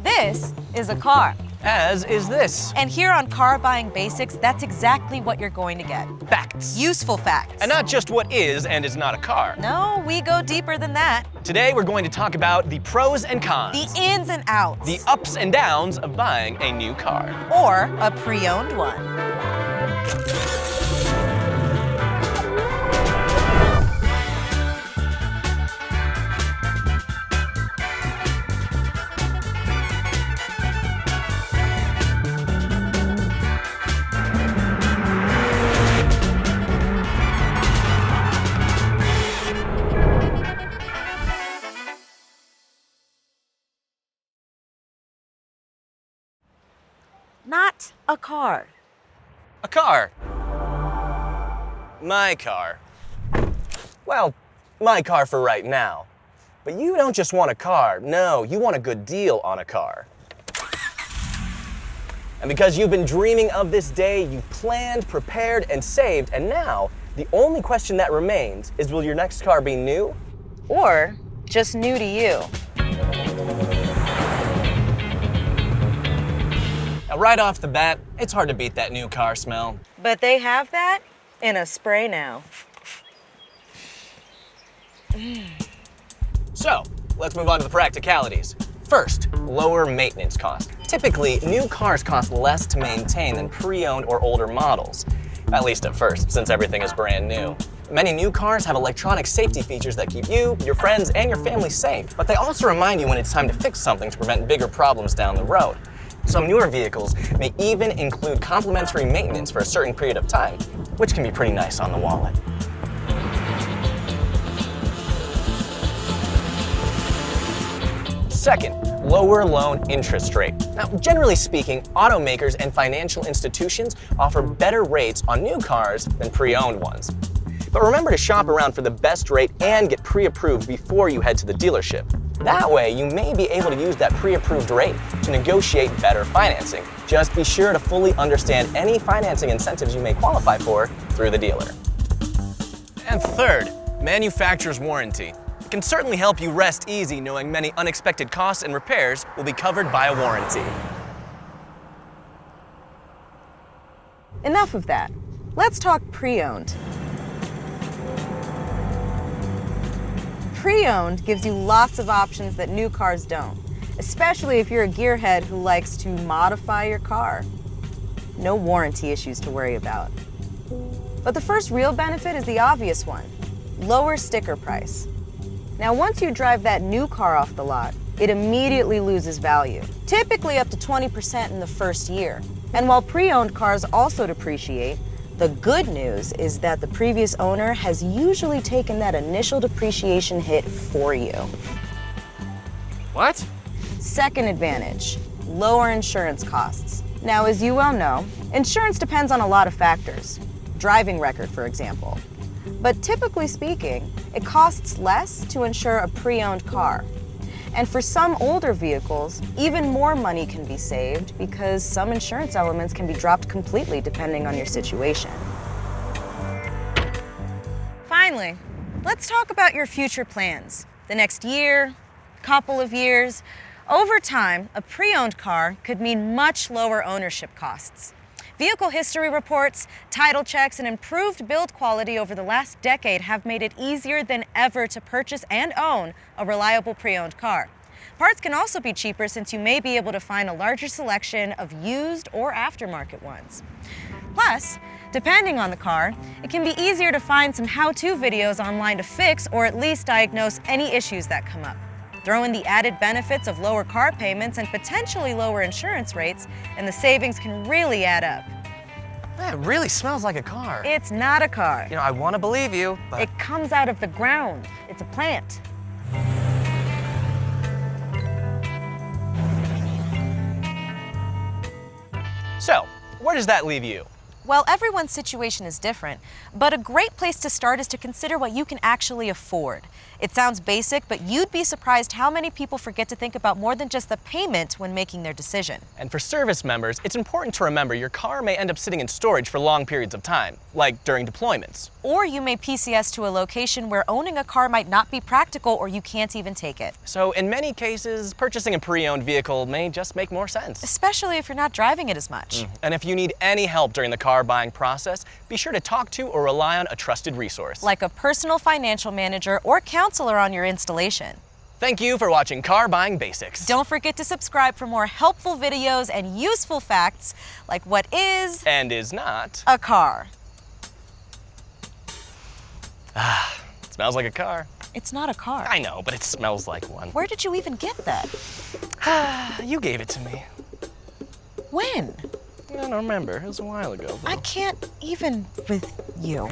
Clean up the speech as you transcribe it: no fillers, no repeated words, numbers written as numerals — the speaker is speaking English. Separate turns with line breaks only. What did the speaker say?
This is a car.
As is this.
And here on Car Buying Basics, that's exactly what you're going to get.
Facts.
Useful facts.
And not just what is and is not a car.
No, we go deeper than that.
Today we're going to talk about the pros and cons.
The ins and outs.
The ups and downs of buying a new car.
Or a pre-owned one. Not a car.
A car. My car. Well, my car for right now. But you don't just want a car. No, you want a good deal on a car. And because you've been dreaming of this day, you've planned, prepared, and saved, and now the only question that remains is, will your next car be new?
Or just new to you.
Now, right off the bat, it's hard to beat that new car smell.
But they have that in a spray now.
So, let's move on to the practicalities. First, lower maintenance costs. Typically, new cars cost less to maintain than pre-owned or older models. At least at first, since everything is brand new. Many new cars have electronic safety features that keep you, your friends, and your family safe. But they also remind you when it's time to fix something to prevent bigger problems down the road. Some newer vehicles may even include complimentary maintenance for a certain period of time, which can be pretty nice on the wallet. Second, lower loan interest rate. Now, generally speaking, automakers and financial institutions offer better rates on new cars than pre-owned ones. But remember to shop around for the best rate and get pre-approved before you head to the dealership. That way, you may be able to use that pre-approved rate to negotiate better financing. Just be sure to fully understand any financing incentives you may qualify for through the dealer. And third, manufacturer's warranty. It can certainly help you rest easy knowing many unexpected costs and repairs will be covered by a warranty.
Enough of that. Let's talk pre-owned. Pre-owned gives you lots of options that new cars don't, especially if you're a gearhead who likes to modify your car. No warranty issues to worry about. But the first real benefit is the obvious one: lower sticker price. Now, once you drive that new car off the lot, it immediately loses value, typically up to 20% in the first year. And while pre-owned cars also depreciate, the good news is that the previous owner has usually taken that initial depreciation hit for you.
What?
Second advantage, lower insurance costs. Now, as you well know, insurance depends on a lot of factors. Driving record, for example. But typically speaking, it costs less to insure a pre-owned car. And for some older vehicles, even more money can be saved because some insurance elements can be dropped completely depending on your situation. Finally, let's talk about your future plans. The next year, couple of years. Over time, a pre-owned car could mean much lower ownership costs. Vehicle history reports, title checks, and improved build quality over the last decade have made it easier than ever to purchase and own a reliable pre-owned car. Parts can also be cheaper since you may be able to find a larger selection of used or aftermarket ones. Plus, depending on the car, it can be easier to find some how-to videos online to fix or at least diagnose any issues that come up. Throw in the added benefits of lower car payments and potentially lower insurance rates, and the savings can really add up.
Man, it really smells like a car.
It's not a car.
You know, I want to believe you, but...
It comes out of the ground. It's a plant.
So, where does that leave you?
Well, everyone's situation is different, but a great place to start is to consider what you can actually afford. It sounds basic, but you'd be surprised how many people forget to think about more than just the payment when making their decision.
And for service members, it's important to remember your car may end up sitting in storage for long periods of time, like during deployments.
Or you may PCS to a location where owning a car might not be practical or you can't even take it.
So in many cases, purchasing a pre-owned vehicle may just make more sense.
Especially if you're not driving it as much.
And if you need any help during the car buying process, be sure to talk to or rely on a trusted resource.
Like a personal financial manager or counselor on your installation.
Thank you for watching Car Buying Basics.
Don't forget to subscribe for more helpful videos and useful facts like what is
And is not.
a car.
It smells like a car.
It's not a car.
I know, but it smells like one.
Where did you even get that?
You gave it to me.
When?
I don't remember. It was a while ago, though.
I can't even with you.